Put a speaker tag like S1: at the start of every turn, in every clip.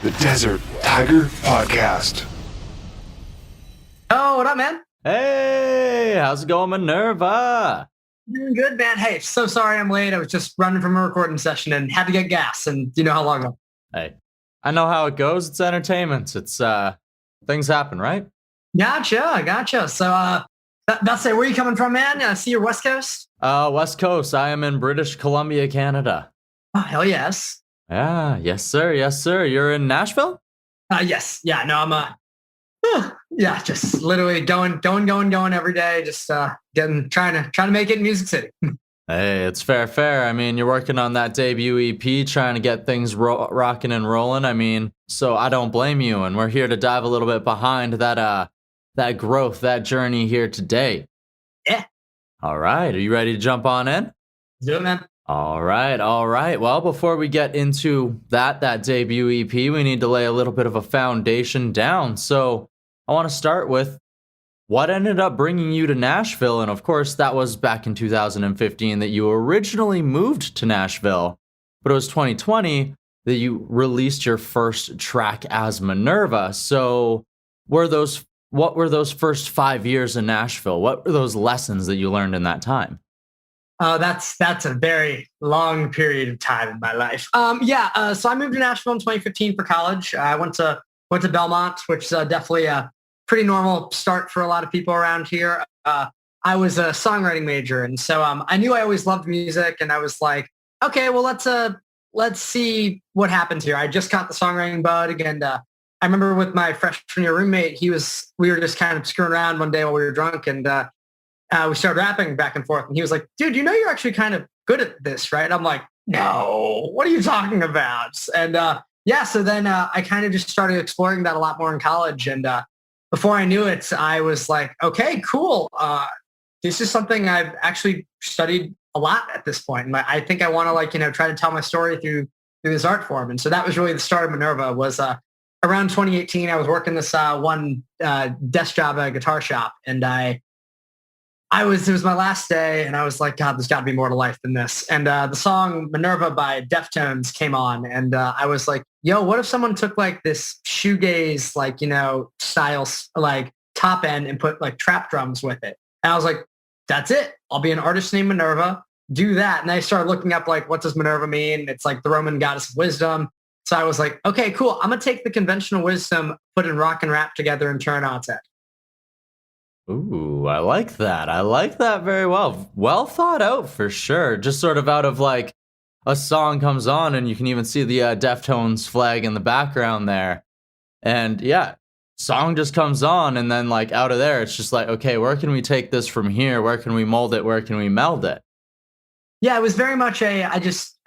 S1: the Desert Tiger Podcast.
S2: Oh, what up, man?
S3: Hey, how's it going, MNERVA?
S2: Doing good, man. Hey, so sorry I'm late. I was just running from a recording session and had to get gas, and you know how long ago.
S3: Hey, I know how it goes. It's entertainment. It's things happen, right?
S2: Gotcha. So, that's it. Where are you coming from, man? I see you're West Coast.
S3: West Coast. I am in British Columbia, Canada.
S2: Oh, hell yes.
S3: Yeah, yes, sir. Yes, sir. You're in Nashville?
S2: Yes. Yeah, no, I'm just literally going every day. Just trying to make it in Music City.
S3: Hey, it's fair. I mean, you're working on that debut EP, trying to get things rocking and rolling. I mean, so I don't blame you. And we're here to dive a little bit behind that growth, that journey here today.
S2: Yeah.
S3: All right. Are you ready to jump on in?
S2: Do it, man.
S3: All right. Well, before we get into that debut EP, we need to lay a little bit of a foundation down. So I want to start with what ended up bringing you to Nashville. And of course, that was back in 2015 that you originally moved to Nashville, but it was 2020 that you released your first track as MNERVA. So what were those first 5 years in Nashville? What were those lessons that you learned in that time?
S2: That's a very long period of time in my life. So I moved to Nashville in 2015 for college. I went to Belmont, which is definitely a pretty normal start for a lot of people around here. I was a songwriting major, and so I knew I always loved music, and I was like, okay, well let's see what happens here. I just caught the songwriting bug, and I remember with my freshman year roommate, we were just kind of screwing around one day while we were drunk, and we started rapping back and forth, and he was like, dude, you know you're actually kind of good at this, right? I'm like, no, what are you talking about? And so then I kind of just started exploring that a lot more in college, and before I knew it, I was like, okay, cool. This is something I've actually studied a lot at this point. And I think I want to try to tell my story through this art form. And so that was really the start of MNERVA. Was around 2018, I was working this one desk job at a guitar shop, and it was my last day, and I was like, God, there's got to be more to life than this. And the song MNERVA by Deftones came on, and I was like, yo, what if someone took like this shoegaze, style, like top end and put like trap drums with it? And I was like, that's it. I'll be an artist named MNERVA, do that. And I started looking up like, what does MNERVA mean? It's like the Roman goddess of wisdom. So I was like, okay, cool. I'm going to take the conventional wisdom, put in rock and rap together and turn it on its head.
S3: Ooh, I like that. I like that very well. Well thought out for sure. Just sort of out of like a song comes on and you can even see the Deftones flag in the background there. And yeah, song just comes on, and then like out of there, it's just like, okay, where can we take this from here? Where can we mold it? Where can we meld it?
S2: Yeah, it was very much I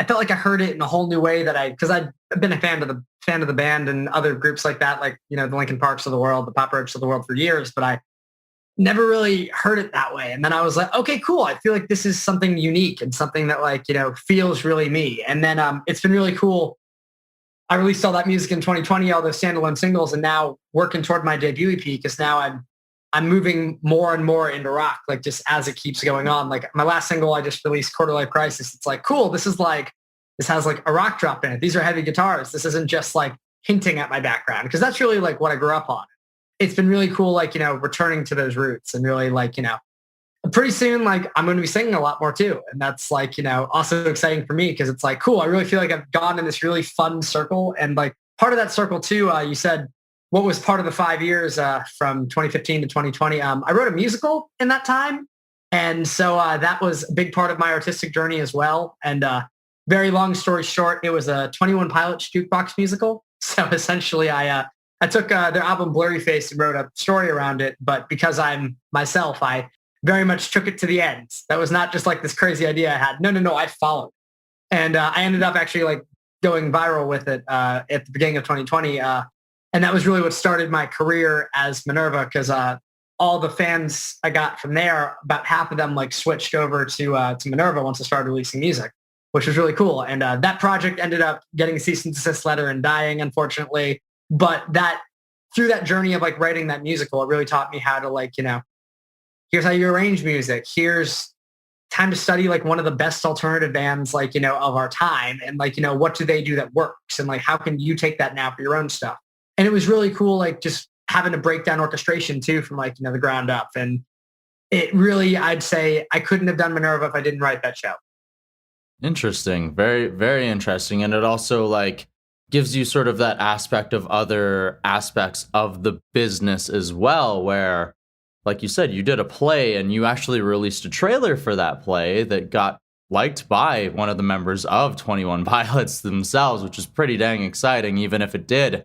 S2: felt like I heard it in a whole new way because I'd been a fan of the band and other groups like that, like, the Linkin Parks of the world, the Papa Roach of the world for years, but I never really heard it that way. And then I was like, okay, cool. I feel like this is something unique and something that feels really me. And then it's been really cool. I released all that music in 2020, all those standalone singles, and now working toward my debut EP, because now I'm moving more and more into rock, like just as it keeps going on. Like my last single I just released, Quarter Life Crisis. It's like, cool. This has like a rock drop in it. These are heavy guitars. This isn't just like hinting at my background, because that's really like what I grew up on. It's been really cool, returning to those roots, and really pretty soon, I'm going to be singing a lot more too. And that's also exciting for me, because it's like, cool. I really feel like I've gone in this really fun circle. And like part of that circle too, you said, what was part of the 5 years from 2015 to 2020? I wrote a musical in that time. And so that was a big part of my artistic journey as well. And very long story short, it was a 21 Pilots jukebox musical. So essentially I took their album Blurry Face and wrote a story around it. But because I'm myself, I very much took it to the end. That was not just like this crazy idea I had. No, I followed. And I ended up actually going viral with it at the beginning of 2020. And that was really what started my career as MNERVA, because all the fans I got from there, about half of them switched over to MNERVA once I started releasing music, which was really cool. And that project ended up getting a cease and desist letter and dying, unfortunately. But through that journey of writing that musical, it really taught me how to here's how you arrange music. Here's time to study like one of the best alternative bands, like, of our time. And like, what do they do that works? And like, how can you take that now for your own stuff? And it was really cool, like just having to break down orchestration too, from like, the ground up. And it really, I'd say I couldn't have done MNERVA if I didn't write that show.
S3: Interesting. Very, very interesting. And it also like gives you sort of that aspect of other aspects of the business as well, where, like you said, you did a play and you actually released a trailer for that play that got liked by one of the members of 21 Pilots themselves, which is pretty dang exciting, even if it did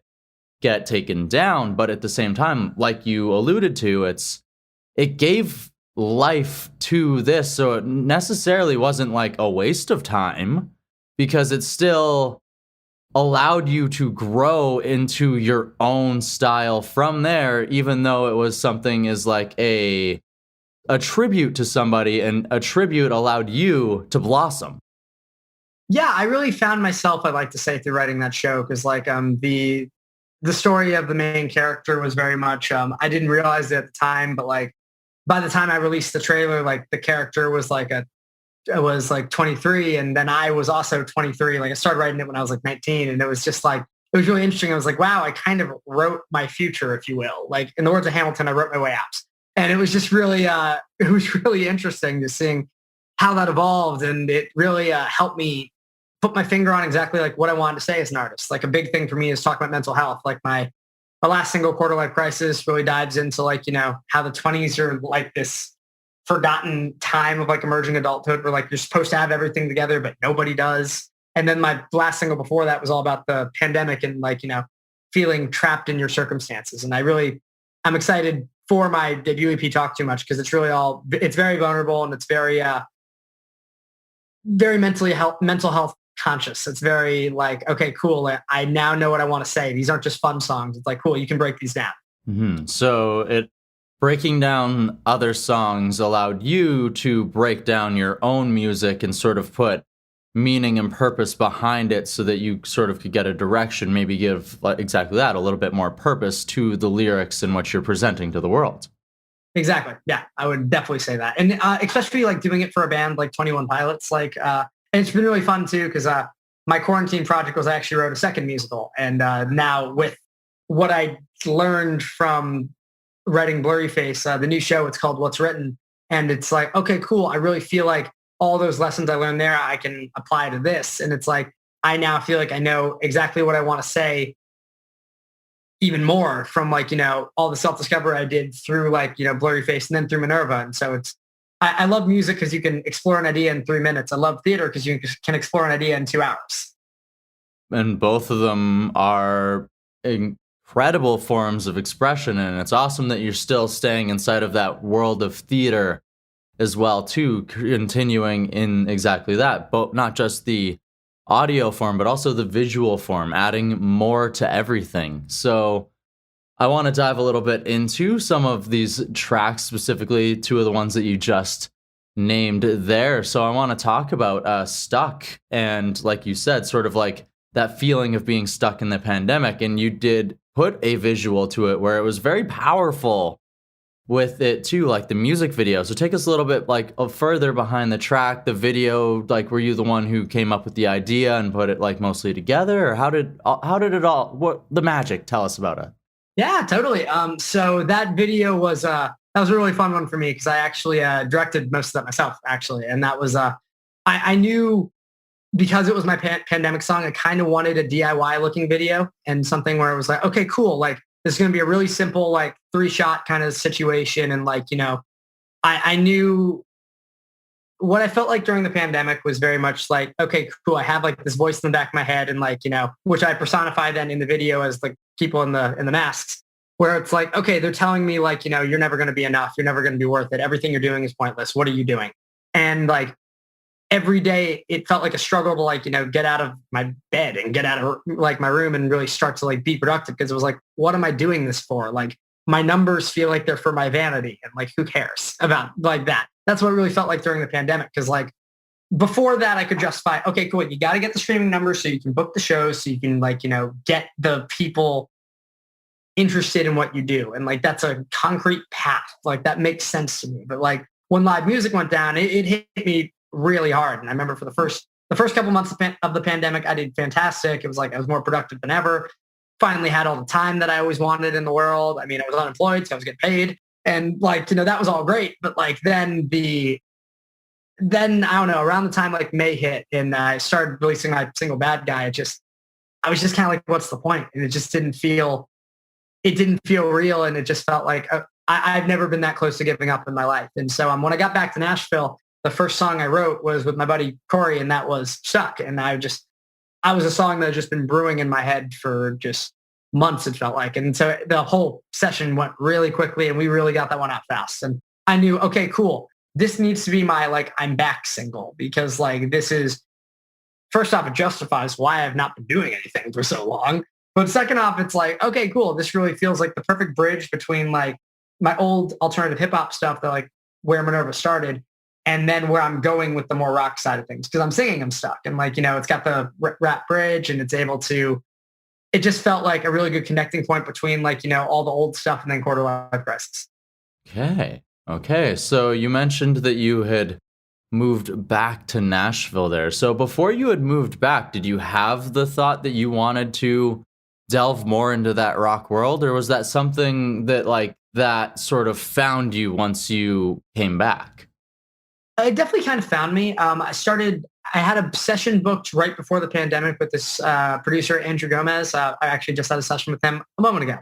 S3: get taken down. But at the same time, like you alluded to, it gave life to this, so it necessarily wasn't like a waste of time, because it still allowed you to grow into your own style from there, even though it was something as like a tribute to somebody, and a tribute allowed you to blossom.
S2: Yeah, I really found myself, I'd like to say, through writing that show, because like the story of the main character was very much I didn't realize it at the time, but like by the time I released the trailer, like the character was like 23, and then I was also 23. Like I started writing it when I was like 19, and it was just like, it was really interesting. I was like, wow, I kind of wrote my future, if you will. Like in the words of Hamilton, I wrote my way out. And it was just really, it was really interesting just seeing how that evolved. And it really helped me put my finger on exactly like what I wanted to say as an artist. Like a big thing for me is talking about mental health. Like my last single, Quarter Life Crisis, really dives into like, how the 20s are like this forgotten time of like emerging adulthood, where like you're supposed to have everything together, but nobody does. And then my last single before that was all about the pandemic and like, feeling trapped in your circumstances. And I'm excited for my debut EP, Talk Too Much, because it's very vulnerable, and it's very, very mental health conscious. It's very like, okay, cool. I now know what I want to say. These aren't just fun songs. It's like, cool, you can break these down.
S3: Mm-hmm. So breaking down other songs allowed you to break down your own music and sort of put meaning and purpose behind it, so that you sort of could get a direction, maybe give exactly that, a little bit more purpose to the lyrics and what you're presenting to the world.
S2: Exactly. Yeah, I would definitely say that. And especially like doing it for a band like 21 Pilots, like, and it's been really fun too, because my quarantine project was I actually wrote a second musical. And now with what I learned from writing Blurry Face, the new show, it's called What's Written. And it's like, okay, cool. I really feel like all those lessons I learned there, I can apply to this. And it's like, I now feel like I know exactly what I want to say even more from like, all the self-discovery I did through like, Blurry Face and then through MNERVA. And so I love music because you can explore an idea in 3 minutes. I love theater because you can explore an idea in 2 hours.
S3: And both of them are incredible forms of expression. And it's awesome that you're still staying inside of that world of theater as well, too, continuing in exactly that, but not just the audio form, but also the visual form, adding more to everything. So I want to dive a little bit into some of these tracks, specifically 2 of the ones that you just named there. So I want to talk about Stuck, and like you said, sort of like that feeling of being stuck in the pandemic. And you did put a visual to it where it was very powerful with it too, like the music video. So take us a little bit like further behind the track, the video. Like, were you the one who came up with the idea and put it like mostly together, or how did it all? What the magic? Tell us about it.
S2: Yeah, totally. So that video was that was a really fun one for me, because I actually directed most of that myself, actually, and that was I knew, because it was my pandemic song, I kind of wanted a DIY looking video, and something where it was like, okay, cool, like this is going to be a really simple, like 3-shot kind of situation. And like, I knew what I felt like during the pandemic was very much like, okay, cool. I have like this voice in the back of my head, and like, which I personify then in the video as like people in the masks, where it's like, okay, they're telling me like, you're never going to be enough. You're never going to be worth it. Everything you're doing is pointless. What are you doing? And like, every day it felt like a struggle to like, get out of my bed and get out of like my room and really start to like be productive. Because it was like, what am I doing this for? Like my numbers feel like they're for my vanity, and like, who cares about like that? That's what it really felt like during the pandemic. Cause like before that I could justify, okay, cool. You got to get the streaming numbers so you can book the shows, so you can like, get the people interested in what you do. And like, that's a concrete path. Like that makes sense to me. But like, when live music went down, it hit me really hard. And I remember for the first couple months of the pandemic, I did fantastic. It was like I was more productive than ever. Finally had all the time that I always wanted in the world. I mean, I was unemployed, so I was getting paid. And like, that was all great. But like then I don't know, around the time like May hit and I started releasing my single Bad Guy, I was just kind of like, what's the point? And it just didn't feel real. And it just felt like I've never been that close to giving up in my life. And so when I got back to Nashville, the first song I wrote was with my buddy Corey, and that was Stuck. And I was a song that had just been brewing in my head for just months, it felt like. And so the whole session went really quickly and we really got that one out fast. And I knew, okay, cool. This needs to be my like I'm back single, because like this is, first off, it justifies why I've not been doing anything for so long. But second off, it's like, okay, cool. This really feels like the perfect bridge between like my old alternative hip hop stuff that like where MNERVA started, and then where I'm going with the more rock side of things. Because I'm singing I'm Stuck. And like, it's got the rap bridge and it's able to, it just felt like a really good connecting point between like, all the old stuff and then Quarter Life Crisis.
S3: Okay. So you mentioned that you had moved back to Nashville there. So before you had moved back, did you have the thought that you wanted to delve more into that rock world? Or was that something that like that sort of found you once you came back?
S2: It definitely kind of found me. I had a session booked right before the pandemic with this producer, Andrew Gomez. I actually just had a session with him a moment ago.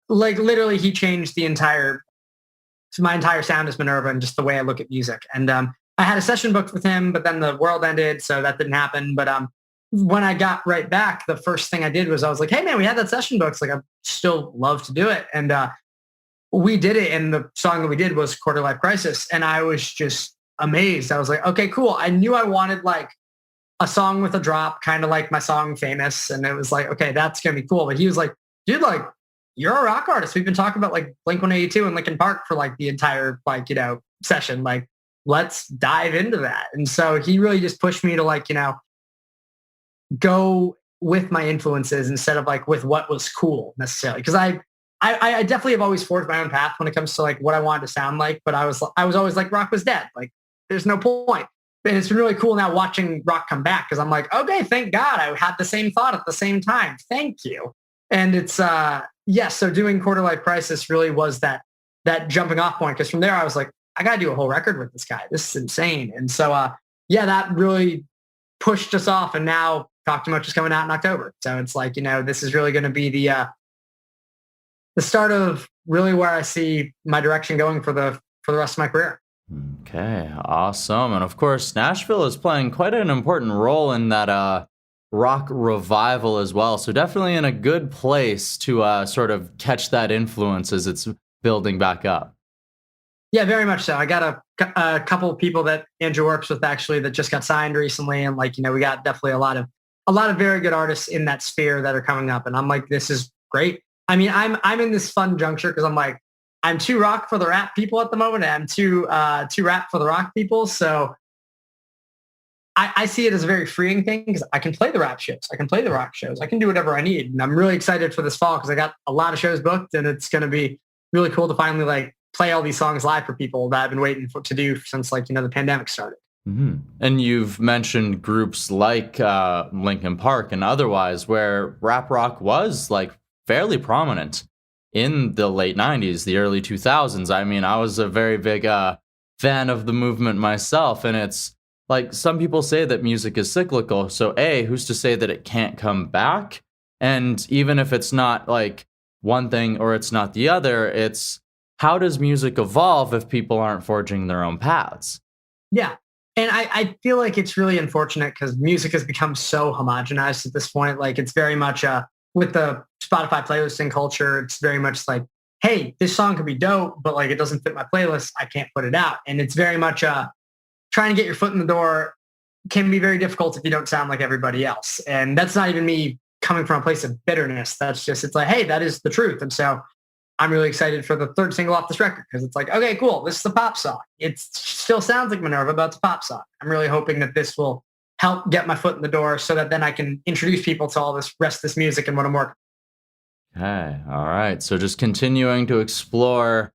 S2: Like literally he changed my entire sound as MNERVA and just the way I look at music. And I had a session booked with him, but then the world ended, so that didn't happen. But when I got right back, the first thing I did was I was like, hey man, we had that session booked. Like I still love to do it. And we did it. And the song that we did was Quarter Life Crisis. And I was just amazed. I was like, okay, cool. I knew I wanted like a song with a drop, kind of like my song Famous. And it was like, okay, that's going to be cool. But he was like, dude, like you're a rock artist. We've been talking about like Blink-182 and Linkin Park for like the entire like, session. Like, let's dive into that. And so he really just pushed me to like, go with my influences instead of like with what was cool necessarily. Cause I definitely have always forged my own path when it comes to like what I wanted to sound like, but I was always like rock was dead. Like there's no point. And it's been really cool now watching rock come back. Cause I'm like, okay, thank God I had the same thought at the same time. Thank you. And it's, so doing Quarter Life Crisis really was that jumping off point. Cause from there I was like, I got to do a whole record with this guy. This is insane. And so, that really pushed us off. And now Talk Too Much is coming out in October. So it's like, this is really going to be the start of really where I see my direction going for the rest of my career.
S3: Okay, awesome. And of course, Nashville is playing quite an important role in that rock revival as well. So definitely in a good place to sort of catch that influence as it's building back up.
S2: Yeah, very much so. I got a couple of people that Andrew works with actually that just got signed recently. And like, we got definitely a lot of very good artists in that sphere that are coming up. And I'm like, this is great. I mean, I'm in this fun juncture because I'm like, I'm too rock for the rap people at the moment. And I'm too rap for the rock people. So I see it as a very freeing thing because I can play the rap shows. I can play the rock shows. I can do whatever I need. And I'm really excited for this fall because I got a lot of shows booked and it's going to be really cool to finally like play all these songs live for people that I've been waiting to do since like, the pandemic started.
S3: Mm-hmm. And you've mentioned groups like Linkin Park and otherwise where rap rock was like fairly prominent in the late 90s, the early 2000s. I mean, I was a very big fan of the movement myself. And it's like some people say that music is cyclical. So who's to say that it can't come back? And even if it's not like one thing or it's not the other, it's how does music evolve if people aren't forging their own paths?
S2: Yeah. And I feel like it's really unfortunate because music has become so homogenized at this point. Like it's very much with the Spotify playlisting culture, it's very much like, hey, this song could be dope, but like it doesn't fit my playlist. I can't put it out. And it's very much trying to get your foot in the door can be very difficult if you don't sound like everybody else. And that's not even me coming from a place of bitterness. That's just, it's like, hey, that is the truth. And so I'm really excited for the third single off this record because it's like, okay, cool. This is a pop song. It still sounds like MNERVA, but it's a pop song. I'm really hoping that this will help get my foot in the door so that then I can introduce people to all this rest of this music and what I'm working.
S3: Okay. All right. So just continuing to explore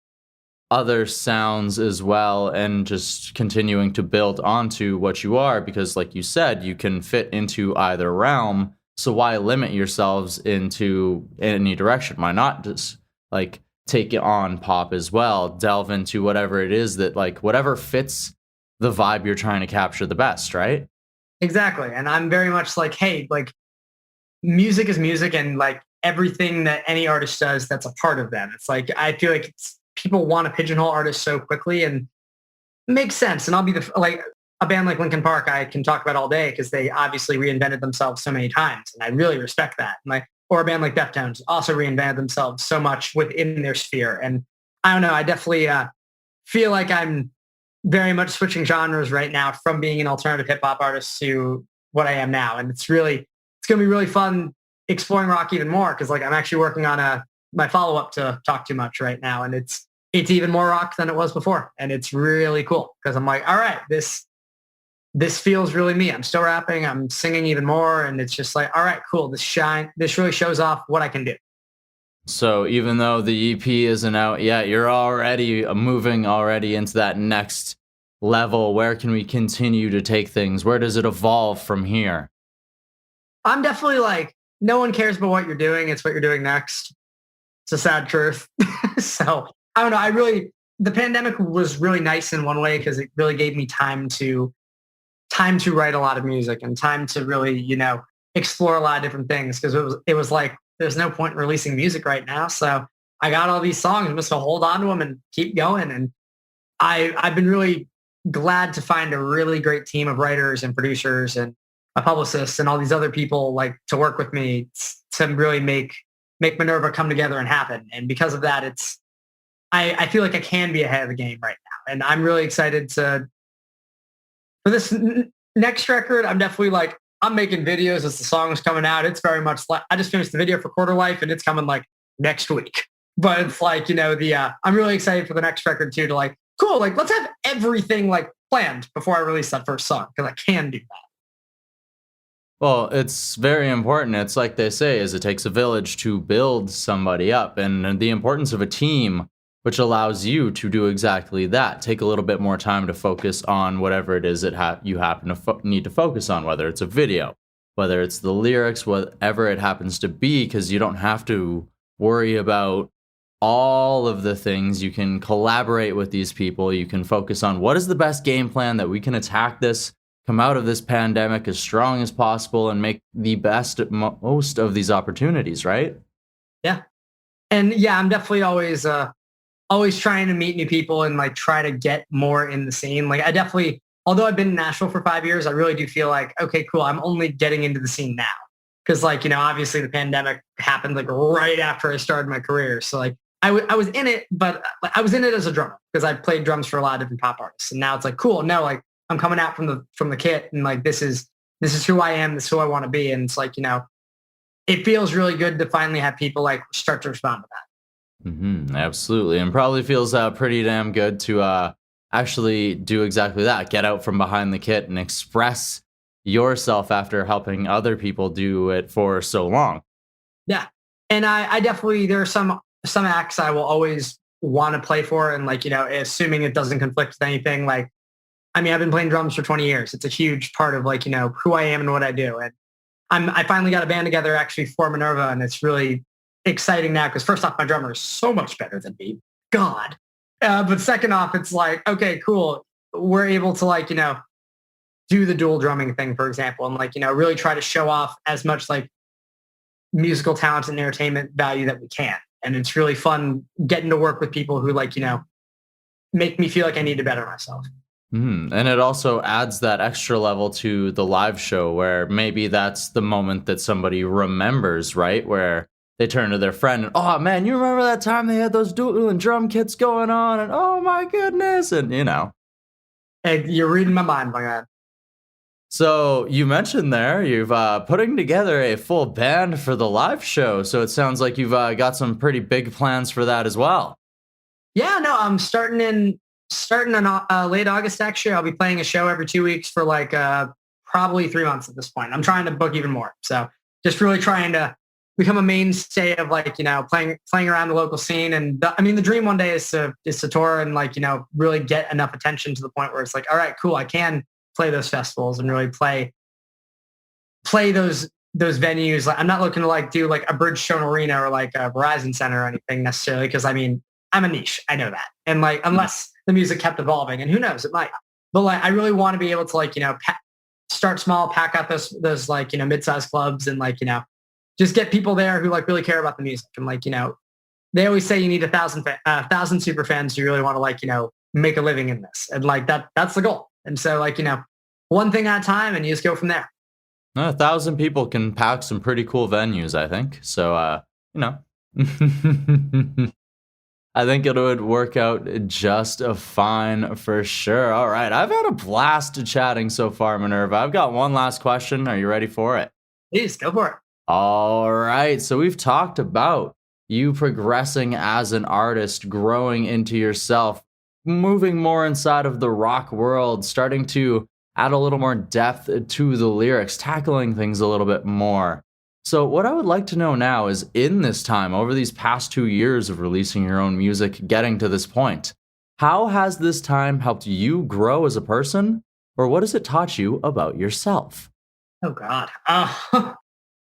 S3: other sounds as well and just continuing to build onto what you are because like you said, you can fit into either realm. So why limit yourselves into any direction? Why not just like take it on pop as well, delve into whatever it is that like whatever fits the vibe you're trying to capture the best, right?
S2: Exactly. And I'm very much like, hey, like music is music and like everything that any artist does, that's a part of them. It's like, I feel like people want to pigeonhole artists so quickly and it makes sense. And I'll be like a band like Linkin Park, I can talk about all day because they obviously reinvented themselves so many times. And I really respect that. And like, or a band like Deftones also reinvented themselves so much within their sphere. And I don't know, I definitely feel like I'm very much switching genres right now from being an alternative hip hop artist to what I am now. And it's going to be really fun exploring rock even more. Cause like I'm actually working on my follow-up to Talk Too Much right now. And it's even more rock than it was before. And it's really cool. Cause I'm like, all right, this feels really me. I'm still rapping. I'm singing even more. And it's just like, all right, cool. This really shows off what I can do.
S3: So even though the EP isn't out yet, you're already moving already into that next level. Where can we continue to take things? Where does it evolve from here?
S2: I'm definitely like, no one cares about what you're doing. It's what you're doing next. It's a sad truth. So I don't know. The pandemic was really nice in one way because it really gave me time to write a lot of music and time to really, explore a lot of different things. Cause it was like, there's no point in releasing music right now. So I got all these songs. I'm just gonna hold on to them and keep going. And I've been really glad to find a really great team of writers and producers and a publicist and all these other people like to work with me to really make MNERVA come together and happen. And because of that, I feel like I can be ahead of the game right now. And I'm really excited for this next record. I'm definitely like, I'm making videos as the song is coming out. It's very much like, I just finished the video for Quarter Life and it's coming like next week. But it's like, I'm really excited for the next record too, to like, cool, like let's have everything like planned before I release that first song because I can do that.
S3: Well, it's very important. It's like they say, is it takes a village to build somebody up, and the importance of a team, which allows you to do exactly that. Take a little bit more time to focus on whatever it is that you happen to need to focus on, whether it's a video, whether it's the lyrics, whatever it happens to be, because you don't have to worry about all of the things. You can collaborate with these people. You can focus on what is the best game plan that we can attack this, come out of this pandemic as strong as possible and make the most of these opportunities, right?
S2: Yeah. And yeah, I'm definitely always trying to meet new people and like try to get more in the scene. Like I definitely, although I've been in Nashville for 5 years, I really do feel like, okay, cool. I'm only getting into the scene now. Cause like, obviously the pandemic happened like right after I started my career. So like I was in it, but I was in it as a drummer because I played drums for a lot of different pop artists. And now it's like, cool. No, like I'm coming out from the kit and like, this is who I am. This is who I want to be. And it's like, it feels really good to finally have people like start to respond to that.
S3: Mm-hmm, absolutely. And probably feels pretty damn good to actually do exactly that. Get out from behind the kit and express yourself after helping other people do it for so long.
S2: Yeah. And I definitely, there are some acts I will always want to play for. And like, assuming it doesn't conflict with anything, like, I mean, I've been playing drums for 20 years. It's a huge part of like, who I am and what I do. And I finally got a band together actually for MNERVA, and it's really exciting now because first off, my drummer is so much better than me. God. But second off, it's like, okay, cool. We're able to like, do the dual drumming thing, for example, and like, really try to show off as much like musical talent and entertainment value that we can. And it's really fun getting to work with people who like, make me feel like I need to better myself.
S3: And it also adds that extra level to the live show where maybe that's the moment that somebody remembers, right? Where they turn to their friend and, oh man, you remember that time they had those dual and drum kits going on? And oh my goodness. And
S2: Hey, you're reading my mind, my God.
S3: So you mentioned there, you've putting together a full band for the live show. So it sounds like you've got some pretty big plans for that as well.
S2: Yeah, no, I'm starting in late August, actually. I'll be playing a show every 2 weeks for like probably 3 months at this point. I'm trying to book even more. So just really trying to become a mainstay of like, playing around the local scene. And the dream one day is to tour and like, really get enough attention to the point where it's like, all right, cool. I can play those festivals and really play those venues. Like, I'm not looking to like do like a Bridgestone Arena or like a Verizon Center or anything necessarily. Cause I'm a niche. I know that. And like, unless the music kept evolving, and who knows, it might. But like, I really want to be able to like, start small, pack out those like, mid-sized clubs and like, just get people there who like really care about the music. And like, they always say you need 1,000 super fans. You really want to like, make a living in this. And like that's the goal. And so like, one thing at a time, and you just go from there.
S3: 1,000 people can pack some pretty cool venues, I think. So, I think it would work out just fine for sure. All right. I've had a blast chatting so far, MNERVA. I've got one last question. Are you ready for it?
S2: Please, go for it.
S3: All right. So we've talked about you progressing as an artist, growing into yourself, moving more inside of the rock world, starting to add a little more depth to the lyrics, tackling things a little bit more. So what I would like to know now is, in this time, over these past 2 years of releasing your own music, getting to this point, how has this time helped you grow as a person, or what has it taught you about yourself?
S2: Oh God.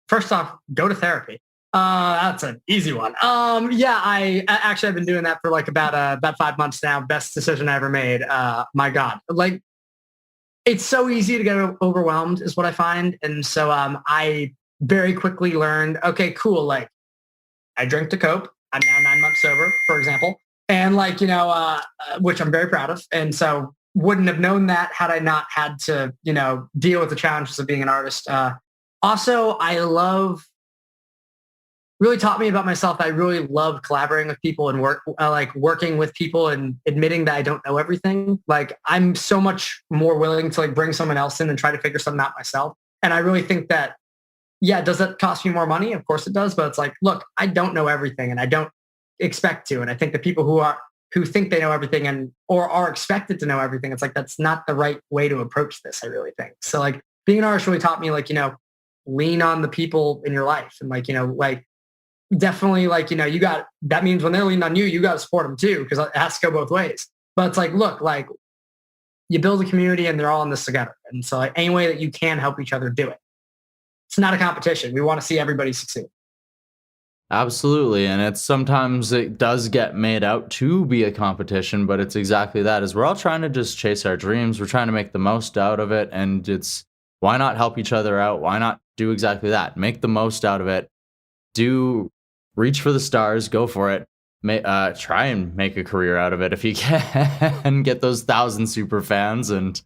S2: First off, go to therapy. That's an easy one. Yeah, I've been doing that for like about 5 months now. Best decision I ever made. My God, like it's so easy to get overwhelmed is what I find. And so, I very quickly learned, okay, cool. Like I drink to cope. I'm now 9 months sober, for example. And like, which I'm very proud of. And so wouldn't have known that had I not had to, deal with the challenges of being an artist. Also, really taught me about myself. I really love collaborating with people and working with people and admitting that I don't know everything. Like I'm so much more willing to like bring someone else in and try to figure something out myself. And I really think that, yeah, does that cost me more money? Of course it does. But it's like, look, I don't know everything and I don't expect to. And I think the people who think they know everything or are expected to know everything, it's like, that's not the right way to approach this, I really think. So like being an artist really taught me like, lean on the people in your life and like, definitely like, that means when they're leaning on you, you got to support them too, because it has to go both ways. But it's like, look, like you build a community and they're all in this together. And so like any way that you can help each other, do it. It's not a competition. We want to see everybody succeed.
S3: Absolutely. And sometimes it does get made out to be a competition, but it's exactly that, is we're all trying to just chase our dreams. We're trying to make the most out of it. And why not help each other out? Why not do exactly that? Make the most out of it. Reach for the stars, go for it. Try and make a career out of it if you can. Get those 1,000 super fans and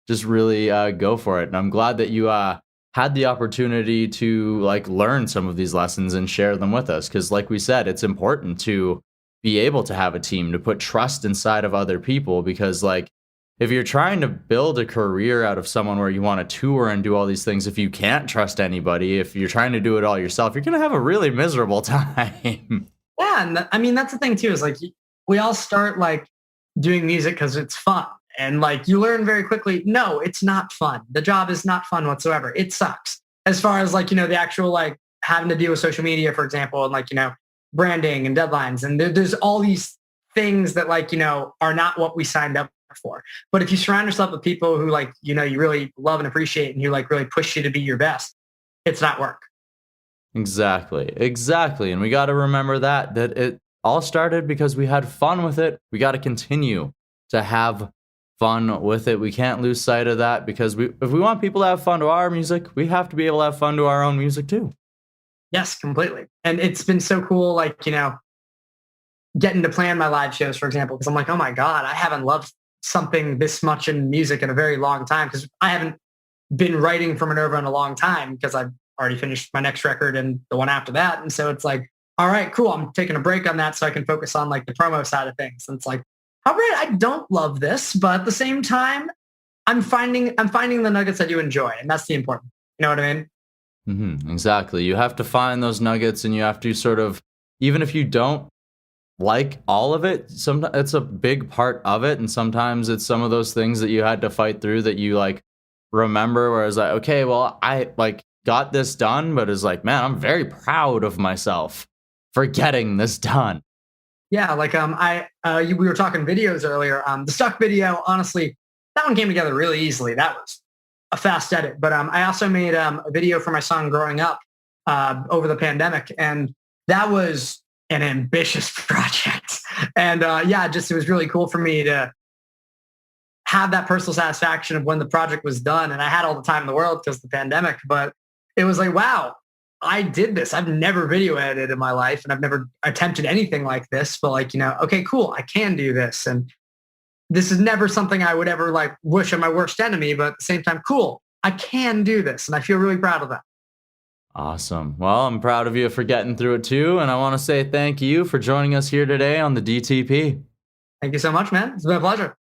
S3: just really go for it. And I'm glad that you had the opportunity to like learn some of these lessons and share them with us. Because like we said, it's important to be able to have a team, to put trust inside of other people. Because like if you're trying to build a career out of someone where you want to tour and do all these things, if you can't trust anybody, if you're trying to do it all yourself, you're going to have a really miserable time.
S2: Yeah. And that's the thing too, is like we all start like doing music because it's fun. And like you learn very quickly, no, it's not fun. The job is not fun whatsoever. It sucks. As far as like, the actual like having to deal with social media, for example, and like, branding and deadlines. And there's all these things that like, are not what we signed up for. But if you surround yourself with people who like, you really love and appreciate and who like really push you to be your best, it's not work.
S3: Exactly. And we got to remember that it all started because we had fun with it. We got to continue to have fun with it. We can't lose sight of that, because if we want people to have fun to our music, we have to be able to have fun to our own music too.
S2: Yes, completely. And it's been so cool, like, getting to plan my live shows, for example, because I'm like, oh my God, I haven't loved something this much in music in a very long time, because I haven't been writing for MNERVA in a long time, because I've already finished my next record and the one after that. And so it's like, all right, cool. I'm taking a break on that so I can focus on like the promo side of things. And it's like, all right, I don't love this, but at the same time, I'm finding the nuggets I do enjoy, and that's the important. You know what I mean?
S3: Mm-hmm, exactly. You have to find those nuggets, and you have to sort of, even if you don't like all of it, sometimes it's a big part of it, and sometimes it's some of those things that you had to fight through that you like remember. Whereas like, okay, well, I like got this done, but is like, man, I'm very proud of myself for getting this done.
S2: Yeah, like we were talking videos earlier. The stuck video, honestly, that one came together really easily. That was a fast edit. But I also made a video for my son growing up over the pandemic, and that was an ambitious project. And it was really cool for me to have that personal satisfaction of when the project was done. And I had all the time in the world because of the pandemic, but it was like, wow, I did this. I've never video edited in my life, and I've never attempted anything like this, but like, okay, cool, I can do this. And this is never something I would ever like wish on my worst enemy, but at the same time, cool, I can do this. And I feel really proud of that.
S3: Awesome. Well, I'm proud of you for getting through it too. And I want to say thank you for joining us here today on the DTP.
S2: Thank you so much, man. It's been a pleasure.